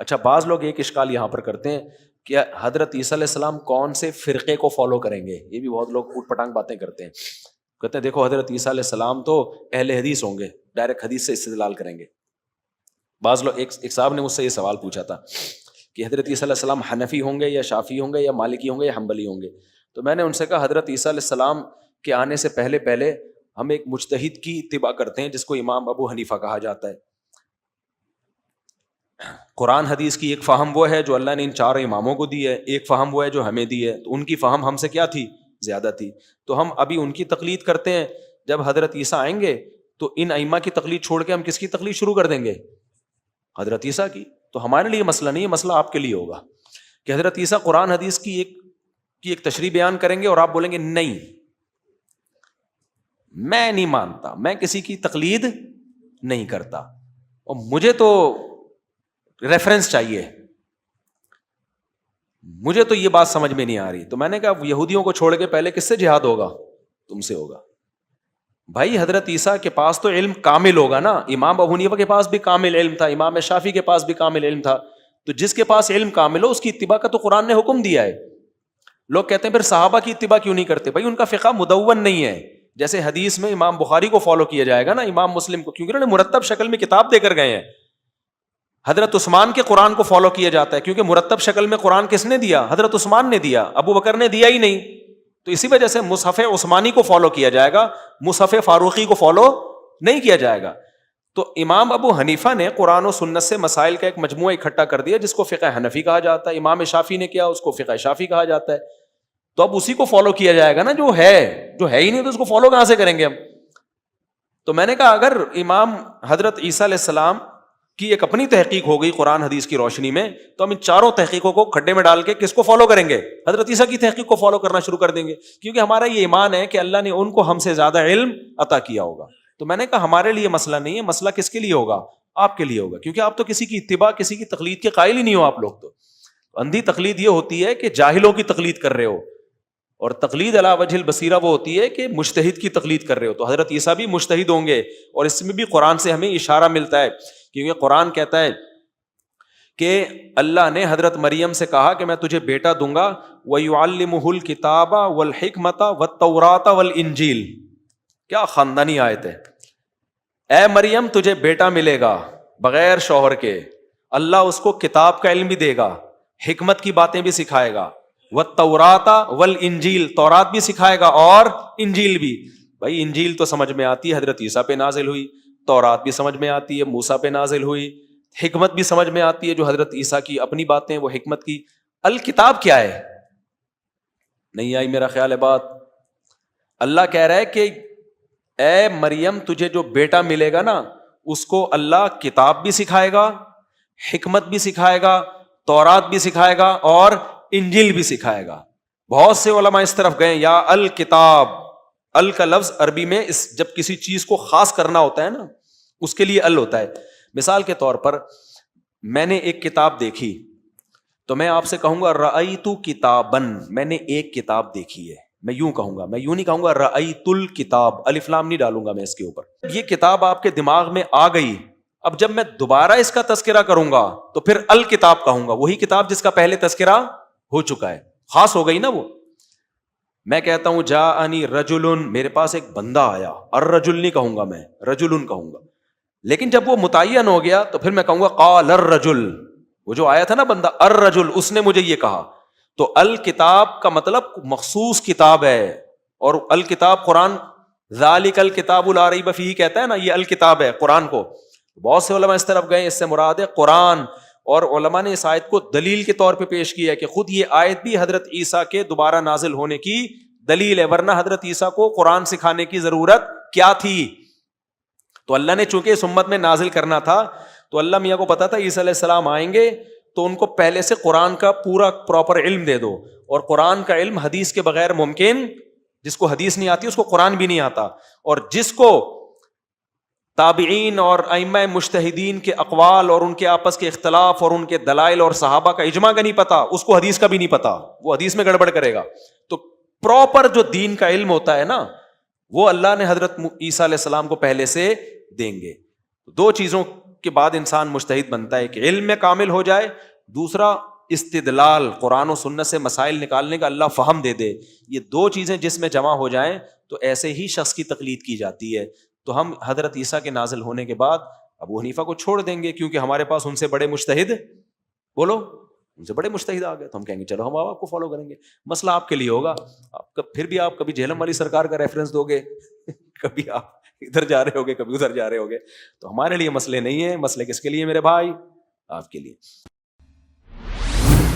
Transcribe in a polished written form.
اچھا بعض لوگ ایک اشکال یہاں پر کرتے ہیں کہ حضرت عیسیٰ علیہ السلام کون سے فرقے کو فالو کریں گے، یہ بھی بہت لوگ اوٹ پٹانگ باتیں کرتے ہیں، کہتے ہیں دیکھو حضرت عیسیٰ علیہ السلام تو اہل حدیث ہوں گے، ڈائریکٹ حدیث سے استدلال کریں گے. بعض لوگ ایک صاحب نے مجھ سے یہ سوال پوچھا تھا کہ حضرت عیسیٰ علیہ السلام حنفی ہوں گے یا شافعی ہوں گے یا مالکی ہوں گے یا حنبلی ہوں گے. تو میں نے ان سے کہا حضرت عیسیٰ علیہ السلام کے آنے سے پہلے ہم ایک مجتہد کی اتباع کرتے ہیں جس کو امام ابو حنیفہ کہا جاتا ہے. قرآن حدیث کی ایک فہم وہ ہے جو اللہ نے ان چار اماموں کو دی ہے، ایک فہم وہ ہے جو ہمیں دی ہے. تو ان کی فہم ہم سے کیا تھی؟ زیادہ تھی. تو ہم ابھی ان کی تقلید کرتے ہیں. جب حضرت عیسیٰ آئیں گے تو ان ائمہ کی تقلید چھوڑ کے ہم کس کی تقلید شروع کر دیں گے؟ حضرت عیسیٰ کی. تو ہمارے لیے مسئلہ نہیں ہے، مسئلہ آپ کے لیے ہوگا کہ حضرت عیسیٰ قرآن حدیث کی ایک تشریح بیان کریں گے اور آپ بولیں گے نہیں میں نہیں مانتا، میں کسی کی تقلید نہیں کرتا اور مجھے تو ریفرنس چاہیے، مجھے تو یہ بات سمجھ میں نہیں آ رہی. تو میں نے کہا یہودیوں کو چھوڑ کے پہلے کس سے جہاد ہوگا؟ تم سے ہوگا. بھائی حضرت عیسیٰ کے پاس تو علم کامل ہوگا نا. امام ابو حنیفہ کے پاس بھی کامل علم تھا، امام شافعی کے پاس بھی کامل علم تھا. تو جس کے پاس علم کامل ہو اس کی اتباع کا تو قرآن نے حکم دیا ہے. لوگ کہتے ہیں پھر صحابہ کی اتباع کیوں نہیں کرتے؟ بھائی ان کا فقہ مدون نہیں ہے. جیسے حدیث میں امام بخاری کو فالو کیا جائے گا نا، امام مسلم کو، کیونکہ انہوں نے مرتب شکل میں کتاب دے کر گئے ہیں. حضرت عثمان کے قرآن کو فالو کیا جاتا ہے کیونکہ مرتب شکل میں قرآن کس نے دیا؟ حضرت عثمان نے دیا، ابو بکر نے دیا ہی نہیں. تو اسی وجہ سے مصحف عثمانی کو فالو کیا جائے گا، مصحف فاروقی کو فالو نہیں کیا جائے گا. تو امام ابو حنیفہ نے قرآن و سنت سے مسائل کا ایک مجموعہ اکٹھا کر دیا جس کو فقہ حنفی کہا جاتا ہے. امام شافعی نے کیا، اس کو فقہ شافعی کہا جاتا ہے. تو اب اسی کو فالو کیا جائے گا نا جو ہے ہی نہیں تو اس کو فالو کہاں سے کریں گے ہم؟ تو میں نے کہا اگر امام حضرت عیسیٰ علیہ السلام کی ایک اپنی تحقیق ہو گئی قرآن حدیث کی روشنی میں، تو ہم ان چاروں تحقیقوں کو کھڈے میں ڈال کے کس کو فالو کریں گے؟ حضرت عیسیٰ کی تحقیق کو فالو کرنا شروع کر دیں گے، کیونکہ ہمارا یہ ایمان ہے کہ اللہ نے ان کو ہم سے زیادہ علم عطا کیا ہوگا. تو میں نے کہا ہمارے لیے مسئلہ نہیں ہے، مسئلہ کس کے لیے ہوگا؟ آپ کے لیے ہوگا، کیونکہ آپ تو کسی کی اتباع، کسی کی تقلید کے قائل ہی نہیں ہو. آپ لوگ تو اندھی تقلید یہ ہوتی ہے کہ جاہلوں کی تقلید کر رہے ہو، اور تقلید علی وجہ البصیرہ وہ ہوتی ہے کہ مجتہد کی تقلید کر رہے ہو. تو حضرت عیسیٰ بھی مجتہد ہوں گے، اور اس میں بھی قرآن سے ہمیں اشارہ ملتا ہے، کیونکہ قرآن کہتا ہے کہ اللہ نے حضرت مریم سے کہا کہ میں تجھے بیٹا دوں گا، وَيُعَلِّمُهُ الْكِتَابَ وَالْحِكْمَةَ وَالتَّوْرَاةَ وَالْإِنْجِيلَ. کیا خاندانی آیت ہے. اے مریم تجھے بیٹا ملے گا بغیر شوہر کے، اللہ اس کو کتاب کا علم بھی دے گا، حکمت کی باتیں بھی سکھائے گا، وَالتَّوْرَاةَ وَالْإِنْجِيلَ، تورات بھی سکھائے گا اور انجیل بھی. بھائی انجیل تو سمجھ میں آتی ہے، حضرت عیسیٰ پہ نازل ہوئی. تورات بھی سمجھ میں آتی ہے، موسیٰ پہ نازل ہوئی. حکمت بھی سمجھ میں آتی ہے جو حضرت عیسیٰ کی اپنی باتیں وہ حکمت کی. الکتاب کیا ہے؟ نہیں آئی میرا خیال ہے بات. اللہ کہہ رہا ہے کہ اے مریم تجھے جو بیٹا ملے گا نا اس کو اللہ کتاب بھی سکھائے گا، حکمت بھی سکھائے گا، تورات بھی سکھائے گا اور انجیل بھی سکھائے گا. بہت سے علماء اس طرف گئے یا الکتاب، ال کا لفظ عربی میں جب کسی چیز کو خاص کرنا ہوتا ہے نا اس کے لیے ال ہوتا ہے. مثال کے طور پر میں نے ایک کتاب دیکھی تو میں آپ سے کہوں گا رأیت کتابن، میں نے ایک کتاب دیکھی ہے. میں یوں کہوں گا، میں یوں نہیں کہوں گا رأیت الکتاب، الف لام نہیں ڈالوں گا میں اس کے اوپر. یہ کتاب آپ کے دماغ میں آ گئی، اب جب میں دوبارہ اس کا تذکرہ کروں گا تو پھر الکتاب کہوں گا، وہی کتاب جس کا پہلے تذکرہ ہو چکا ہے، خاص ہو گئی نا وہ. میں کہتا ہوں جاءنی رجل، میرے پاس ایک بندہ آیا، الرجل نہیں کہوں گا میں، رجل کہوں گا. لیکن جب وہ متعین ہو گیا تو پھر میں کہوں گا قال الرجل، وہ جو آیا تھا نا بندہ، الرجل، اس نے مجھے یہ کہا. تو الکتاب کا مطلب مخصوص کتاب ہے، اور الکتاب قرآن، ذالک الکتاب لا ریب فیہ کہتا ہے نا، یہ الکتاب ہے قرآن کو. بہت سے علماء اس طرف گئے، اس سے مراد ہے قرآن. اور علماء نے اس آیت کو دلیل کے طور پہ پیش کیا ہے کہ خود یہ آیت بھی حضرت عیسیٰ کے دوبارہ نازل ہونے کی دلیل ہے، ورنہ حضرت عیسیٰ کو قرآن سکھانے کی ضرورت کیا تھی؟ تو اللہ نے چونکہ اس امت میں نازل کرنا تھا تو اللہ میاں کو پتا تھا عیسیٰ علیہ السلام آئیں گے تو ان کو پہلے سے قرآن کا پورا پراپر علم دے دو. اور قرآن کا علم حدیث کے بغیر ممکن، جس کو حدیث نہیں آتی اس کو قرآن بھی نہیں آتا، اور جس کو تابعین اور ائمہ مجتہدین کے اقوال اور ان کے آپس کے اختلاف اور ان کے دلائل اور صحابہ کا اجماع کا نہیں پتا، اس کو حدیث کا بھی نہیں پتا، وہ حدیث میں گڑبڑ کرے گا. تو پراپر جو دین کا علم ہوتا ہے نا وہ اللہ نے حضرت عیسیٰ علیہ السلام کو پہلے سے دیں گے. دو چیزوں کے بعد انسان مجتہد بنتا ہے کہ علم میں کامل ہو جائے, دوسرا استدلال, قرآن و سنت سے مسائل نکالنے کا اللہ فہم دے دے. یہ دو چیزیں جس میں جمع ہو جائیں تو ایسے ہی شخص کی تقلید کی جاتی ہے. تو ہم حضرت عیسیٰ کے نازل ہونے کے بعد ابو حنیفہ کو چھوڑ دیں گے, کیونکہ ہمارے پاس ان سے بڑے مجتہد, بولو, ان سے بڑے مجتہد آ گئے, تو ہم کہیں گے چلو ہم آپ کو فالو کریں گے. مسئلہ آپ کے لیے ہوگا, پھر بھی آپ کبھی جہلم والی سرکار کا ریفرنس دو گے, کبھی آپ ادھر جا رہے ہوگے, کبھی ادھر جا رہے ہوگے. تو ہمارے لیے مسئلے نہیں ہیں. مسئلے کس کے لیے میرے بھائی؟ آپ کے لیے.